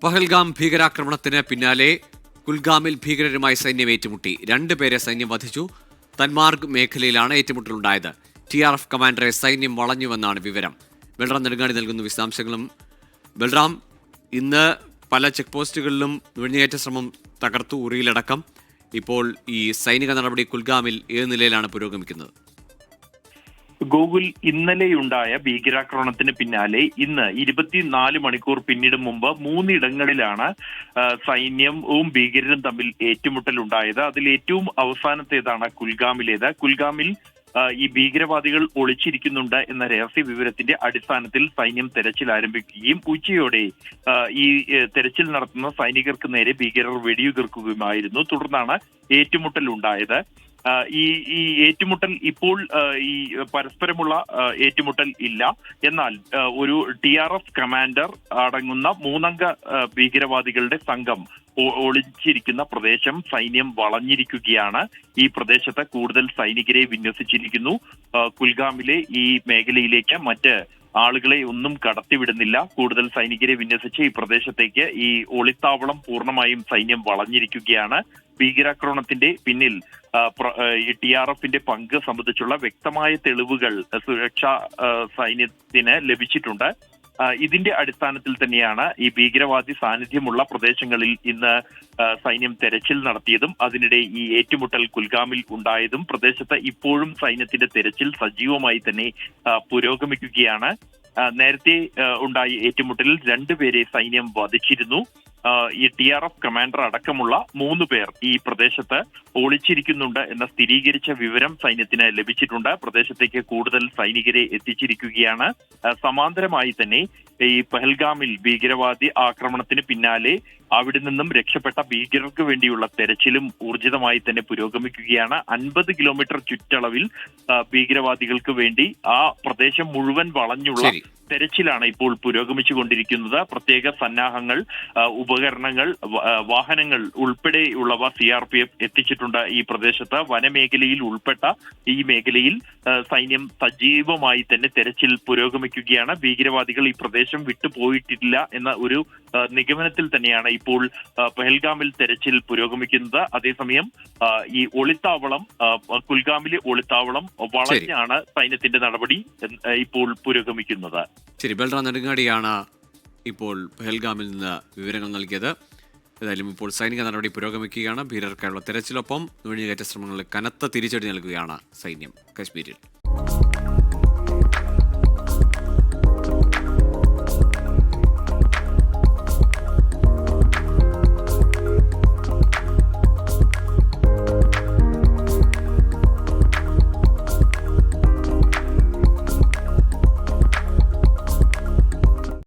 പഹൽഗാം ഭീകരാക്രമണത്തിന് പിന്നാലെ കുൽഗാമിൽ ഭീകരരുമായി സൈന്യം ഏറ്റുമുട്ടി. 2 പേരെ സൈന്യം വധിച്ചു. തന്മാർഗ് മേഖലയിലാണ് ഏറ്റുമുട്ടലുണ്ടായത്. TRF കമാൻഡറെ സൈന്യം വളഞ്ഞുവെന്നാണ് വിവരം. ബൽറാം നെടുങ്ങാടി നൽകുന്നു വിശദാംശങ്ങളും. ബൽറാം, ഇന്ന് പല ചെക്ക് പോസ്റ്റുകളിലും നുഴഞ്ഞുകയറ്റ ശ്രമം തകർത്തു, ഉറിയിലടക്കം. ഇപ്പോൾ ഈ സൈനിക നടപടി കുൽഗാമിൽ ഏത് നിലയിലാണ് പുരോഗമിക്കുന്നത്? ഗോകുൽ, ഇന്നലെയുണ്ടായ ഭീകരാക്രമണത്തിന് പിന്നാലെ ഇന്ന് 24 മണിക്കൂർ പിന്നിടും മുമ്പ് 3 ഇടങ്ങളിലാണ് സൈന്യവും ഭീകരരും തമ്മിൽ ഏറ്റുമുട്ടലുണ്ടായത്. അതിൽ ഏറ്റവും അവസാനത്തേതാണ് കുൽഗാമിലേത്. കുൽഗാമിൽ ഈ ഭീകരവാദികൾ ഒളിച്ചിരിക്കുന്നുണ്ട് എന്ന രഹസ്യ വിവരത്തിന്റെ അടിസ്ഥാനത്തിൽ സൈന്യം തെരച്ചിൽ ആരംഭിക്കുകയും ഉച്ചയോടെ ഈ തെരച്ചിൽ നടത്തുന്ന സൈനികർക്ക് നേരെ ഭീകരർ വെടിയുതിർക്കുകയുമായിരുന്നു. തുടർന്നാണ് ഏറ്റുമുട്ടൽ ഉണ്ടായത്. ഈ ഏറ്റുമുട്ടൽ ഇപ്പോൾ ഈ പരസ്പരമുള്ള ഏറ്റുമുട്ടൽ ഇല്ല. എന്നാൽ ഒരു TRF കമാൻഡർ അടങ്ങുന്ന 3 അംഗ ഭീകരവാദികളുടെ സംഘം ഒളിച്ചിരിക്കുന്ന പ്രദേശം സൈന്യം വളഞ്ഞിരിക്കുകയാണ്. ഈ പ്രദേശത്ത് കൂടുതൽ സൈനികരെ വിന്യസിച്ചിരിക്കുന്നു. കുൽഗാമിലെ ഈ മേഖലയിലേക്ക് മറ്റ് ആളുകളെ ഒന്നും കടത്തിവിടുന്നില്ല. കൂടുതൽ സൈനികരെ വിന്യസിച്ച് ഈ പ്രദേശത്തേക്ക് ഈ ഒളിത്താവളം പൂർണ്ണമായും സൈന്യം വളഞ്ഞിരിക്കുകയാണ്. ഭീകരാക്രമണത്തിന്റെ പിന്നിൽ ഈ TRFന്റെ പങ്ക് സംബന്ധിച്ചുള്ള വ്യക്തമായ തെളിവുകൾ സുരക്ഷാ സൈന്യത്തിന് ലഭിച്ചിട്ടുണ്ട്. ഇതിന്റെ അടിസ്ഥാനത്തിൽ തന്നെയാണ് ഈ ഭീകരവാദി സാന്നിധ്യമുള്ള പ്രദേശങ്ങളിൽ ഇന്ന് സൈന്യം തെരച്ചിൽ നടത്തിയതും അതിനിടെ ഈ ഏറ്റുമുട്ടൽ കുൽഗാമിൽ ഉണ്ടായതും. പ്രദേശത്ത് ഇപ്പോഴും സൈന്യത്തിന്റെ തെരച്ചിൽ സജീവമായി തന്നെ പുരോഗമിക്കുകയാണ്. നേരത്തെ ഉണ്ടായ ഏറ്റുമുട്ടലിൽ 2 പേരെ സൈന്യം വധിച്ചിരുന്നു. ഈ TRF കമാൻഡർ അടക്കമുള്ള 3 പേർ ഈ പ്രദേശത്ത് ഒളിച്ചിരിക്കുന്നുണ്ട് എന്ന സ്ഥിരീകരിച്ച വിവരം സൈന്യത്തിന് ലഭിച്ചിട്ടുണ്ട്. പ്രദേശത്തേക്ക് കൂടുതൽ സൈനികരെ എത്തിച്ചിരിക്കുകയാണ്. സമാന്തരമായി തന്നെ ഈ പഹൽഗാമിൽ ഭീകരവാദി ആക്രമണത്തിന് പിന്നാലെ അവിടെ നിന്നും രക്ഷപ്പെട്ട ഭീകരർക്ക് വേണ്ടിയുള്ള തെരച്ചിലും ഊർജിതമായി തന്നെ പുരോഗമിക്കുകയാണ്. 50 കിലോമീറ്റർ ചുറ്റളവിൽ ഭീകരവാദികൾക്ക് വേണ്ടി ആ പ്രദേശം മുഴുവൻ വളഞ്ഞുള്ള തെരച്ചിലാണ് ഇപ്പോൾ പുരോഗമിച്ചുകൊണ്ടിരിക്കുന്നത്. പ്രത്യേക സന്നാഹങ്ങൾ, ഉപകരണങ്ങൾ, വാഹനങ്ങൾ ഉൾപ്പെടെയുള്ളവ CRPF എത്തിച്ചിട്ടുണ്ട് ഈ പ്രദേശത്ത്. വനമേഖലയിൽ ഉൾപ്പെട്ട ഈ മേഖലയിൽ സൈന്യം സജീവമായി തന്നെ തെരച്ചിൽ പുരോഗമിക്കുകയാണ്. ഭീകരവാദികൾ ഈ പ്രദേശം വിട്ടുപോയിട്ടില്ല എന്ന ഒരു നിഗമനത്തിൽ തന്നെയാണ് ഇപ്പോൾ പഹൽഗാമിൽ തെരച്ചിൽ പുരോഗമിക്കുന്നത്. അതേസമയം ഈ ഒളിത്താവളം, കുൽഗാമിലെ ഒളിത്താവളം വളഞ്ഞാണ് സൈന്യത്തിന്റെ നടപടി ഇപ്പോൾ പുരോഗമിക്കുന്നത്. ശരി, ബൽറാം നെടുങ്ങാടിയാണ് ഇപ്പോൾ പഹൽഗാമിൽ നിന്ന് വിവരങ്ങൾ നൽകിയത്. ഏതായാലും ഇപ്പോൾ സൈനിക നടപടി പുരോഗമിക്കുകയാണ്. ഭീകരർക്കായുള്ള തെരച്ചിലൊപ്പം നുഴഞ്ഞുകയറ്റ ശ്രമങ്ങളിൽ കനത്ത തിരിച്ചടി നൽകുകയാണ് സൈന്യം കശ്മീരിൽ.